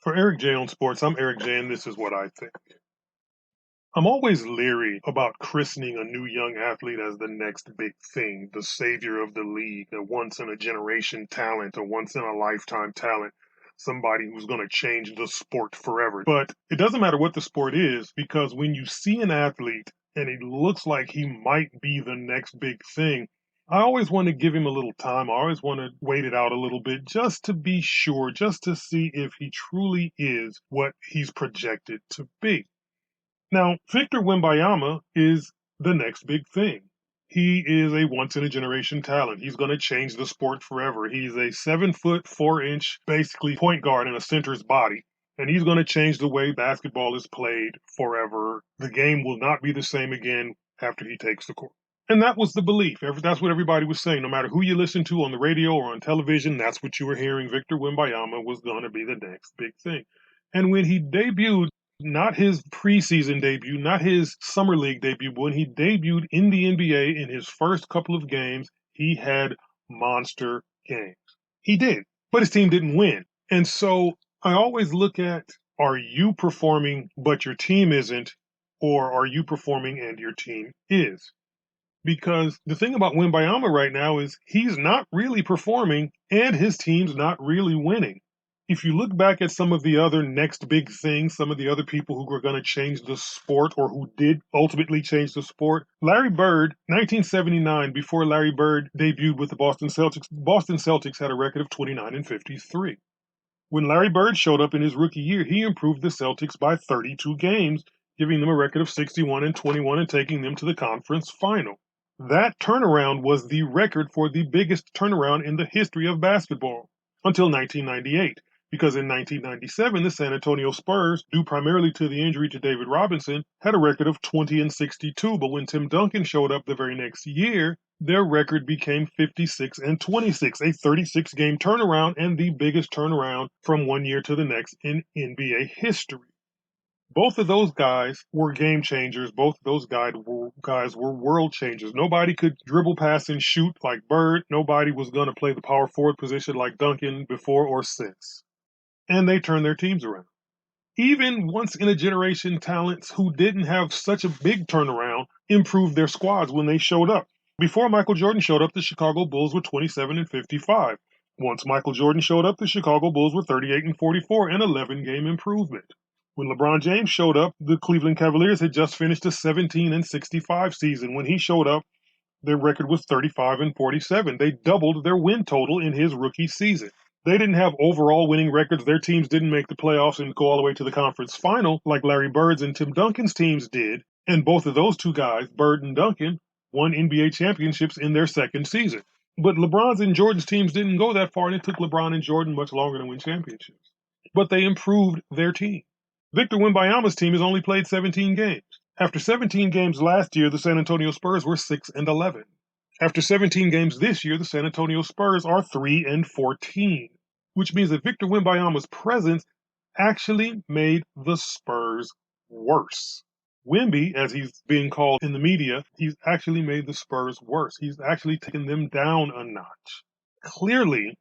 For Eric J on Sports, I'm Eric J, and this is what I think. I'm always leery about christening a new young athlete as the next big thing, the savior of the league, a once in a generation talent, a once in a lifetime talent, somebody who's going to change the sport forever. But it doesn't matter what the sport is, because when you see an athlete and it looks like he might be the next big thing, I always want to give him a little time. I always want to wait it out a little bit just to be sure, just to see if he truly is what he's projected to be. Now, Victor Wembayama is the next big thing. He is a once in a generation talent. He's going to change the sport forever. He's a 7 foot 4 inch, basically point guard in a center's body, and he's going to change the way basketball is played forever. The game will not be the same again after he takes the court. And that was the belief. That's what everybody was saying. No matter who you listen to on the radio or on television, that's what you were hearing. Victor Wembayama was going to be the next big thing. And when he debuted, not his preseason debut, not his summer league debut, but when he debuted in the NBA in his first couple of games, he had monster games. He did, but his team didn't win. And so I always look at, are you performing but your team isn't, or are you performing and your team is? Because the thing about Wembayama right now is he's not really performing and his team's not really winning. If you look back at some of the other next big things, some of the other people who were going to change the sport or who did ultimately change the sport, Larry Bird, 1979, before Larry Bird debuted with the Boston Celtics had a record of 29 and 53. When Larry Bird showed up in his rookie year, he improved the Celtics by 32 games, giving them a record of 61 and 21 and taking them to the conference final. That turnaround was the record for the biggest turnaround in the history of basketball until 1998, because in 1997, the San Antonio Spurs, due primarily to the injury to David Robinson, had a record of 20 and 62. But when Tim Duncan showed up the very next year, their record became 56 and 26, a 36 game turnaround and the biggest turnaround from one year to the next in NBA history. Both of those guys were game changers. Both of those guys were world changers. Nobody could dribble, pass, and shoot like Bird. Nobody was going to play the power forward position like Duncan before or since. And they turned their teams around. Even once in a generation talents who didn't have such a big turnaround improved their squads when they showed up. Before Michael Jordan showed up, the Chicago Bulls were 27 and 55. Once Michael Jordan showed up, the Chicago Bulls were 38 and 44, an 11 game improvement. When LeBron James showed up, the Cleveland Cavaliers had just finished a 17 and 65 season. When he showed up, their record was 35 and 47. They doubled their win total in his rookie season. They didn't have overall winning records. Their teams didn't make the playoffs and go all the way to the conference final like Larry Bird's and Tim Duncan's teams did. And both of those two guys, Bird and Duncan, won NBA championships in their second season. But LeBron's and Jordan's teams didn't go that far, and it took LeBron and Jordan much longer to win championships. But they improved their team. Victor Wembanyama's team has only played 17 games. After 17 games last year, the San Antonio Spurs were 6 and 11. After 17 games this year, the San Antonio Spurs are 3 and 14, which means that Victor Wembanyama's presence actually made the Spurs worse. Wemby, as he's being called in the media, he's actually made the Spurs worse. He's actually taken them down a notch. Clearly,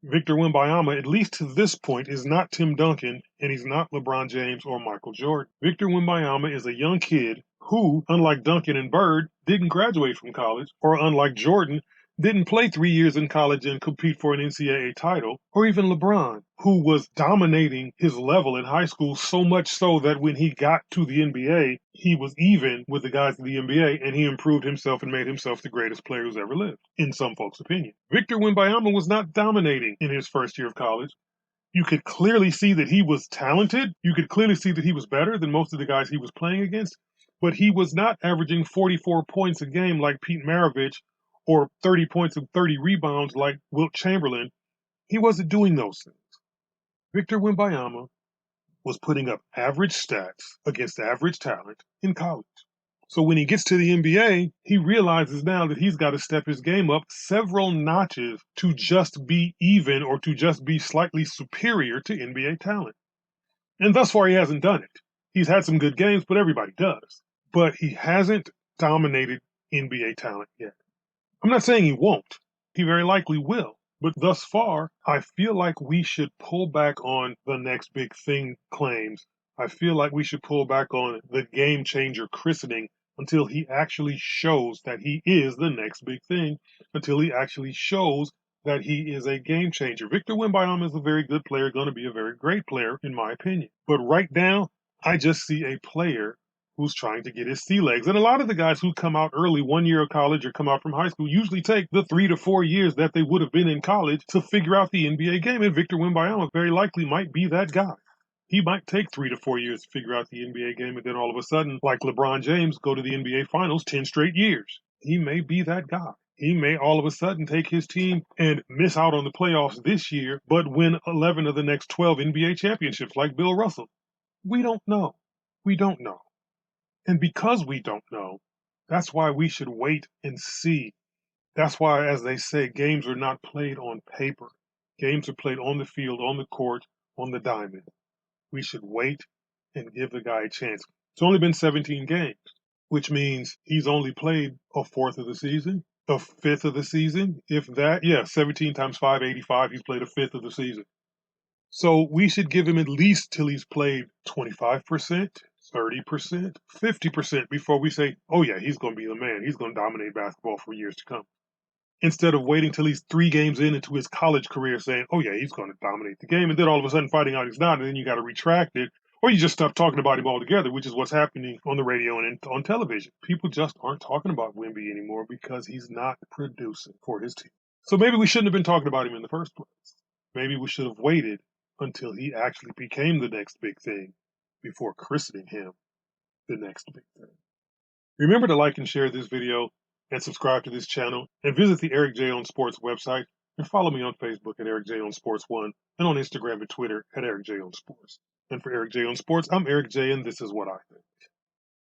Victor Wembanyama, at least to this point, is not Tim Duncan, and he's not LeBron James or Michael Jordan. Victor Wembanyama is a young kid who, unlike Duncan and Bird, didn't graduate from college, or unlike Jordan, didn't play 3 years in college and compete for an NCAA title, or even LeBron, who was dominating his level in high school so much so that when he got to the NBA, he was even with the guys in the NBA, and he improved himself and made himself the greatest player who's ever lived, in some folks' opinion. Victor Wembanyama was not dominating in his first year of college. You could clearly see that he was talented. You could clearly see that he was better than most of the guys he was playing against, but he was not averaging 44 points a game like Pete Maravich or 30 points and 30 rebounds like Wilt Chamberlain. He wasn't doing those things. Victor Wembanyama was putting up average stats against average talent in college. So when he gets to the NBA, he realizes now that he's got to step his game up several notches to just be even or to just be slightly superior to NBA talent. And thus far, he hasn't done it. He's had some good games, but everybody does. But he hasn't dominated NBA talent yet. I'm not saying he won't. He very likely will. But thus far, I feel like we should pull back on the next big thing claims. I feel like we should pull back on the game changer christening until he actually shows that he is the next big thing, until he actually shows that he is a game changer. Victor Wembanyama is a very good player, going to be a very great player, in my opinion. But right now, I just see a player who's trying to get his sea legs. And a lot of the guys who come out early, 1 year of college or come out from high school, usually take the 3 to 4 years that they would have been in college to figure out the NBA game. And Victor Wembanyama very likely might be that guy. He might take 3 to 4 years to figure out the NBA game, and then all of a sudden, like LeBron James, go to the NBA Finals 10 straight years. He may be that guy. He may all of a sudden take his team and miss out on the playoffs this year, but win 11 of the next 12 NBA championships like Bill Russell. We don't know. We don't know. And because we don't know, that's why we should wait and see. That's why, as they say, games are not played on paper. Games are played on the field, on the court, on the diamond. We should wait and give the guy a chance. It's only been 17 games, which means he's only played a fourth of the season, a fifth of the season, if that. Yeah, 17 times 5, 85. He's played a fifth of the season. So we should give him at least till he's played 25%, 30%, 50% before we say, oh, yeah, he's going to be the man. He's going to dominate basketball for years to come. Instead of waiting till he's 3 games into his college career saying, oh, yeah, he's going to dominate the game. And then all of a sudden finding out he's not. And then you got to retract it. Or you just stop talking about him altogether, which is what's happening on the radio and on television. People just aren't talking about Wemby anymore because he's not producing for his team. So maybe we shouldn't have been talking about him in the first place. Maybe we should have waited until he actually became the next big thing before christening him the next big thing. Remember to like and share this video and subscribe to this channel and visit the Eric J on Sports website and follow me on Facebook at Eric J on Sports 1 and on Instagram and Twitter at Eric J on Sports. And for Eric J on Sports, I'm Eric J and this is what I think.